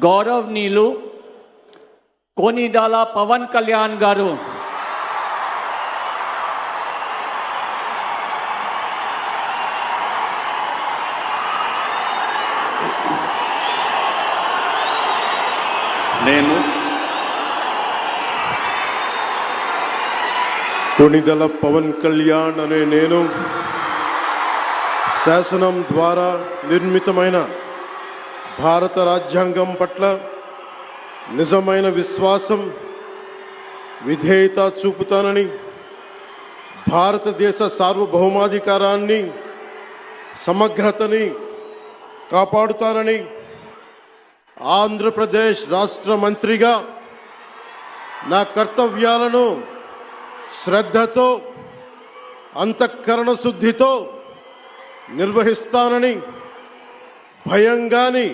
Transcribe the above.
గౌరవనీయులు కొనిదెల పవన్ కళ్యాణ్ గారు కొనిదెల పవన్ కళ్యాణ్ అనే నేను శాసనం ద్వారా నిర్మితమైన భారత రాజ్యాంగం పట్ల నిజమైన విశ్వాసం విధేయత చూపుతానని, భారతదేశ సార్వభౌమాధికారాన్ని సమగ్రతని కాపాడుతానని, ఆంధ్రప్రదేశ్ రాష్ట్ర మంత్రిగా నా కర్తవ్యాలను శ్రద్ధతో అంతఃకరణ శుద్ధితో నిర్వహిస్తానని భయం గాని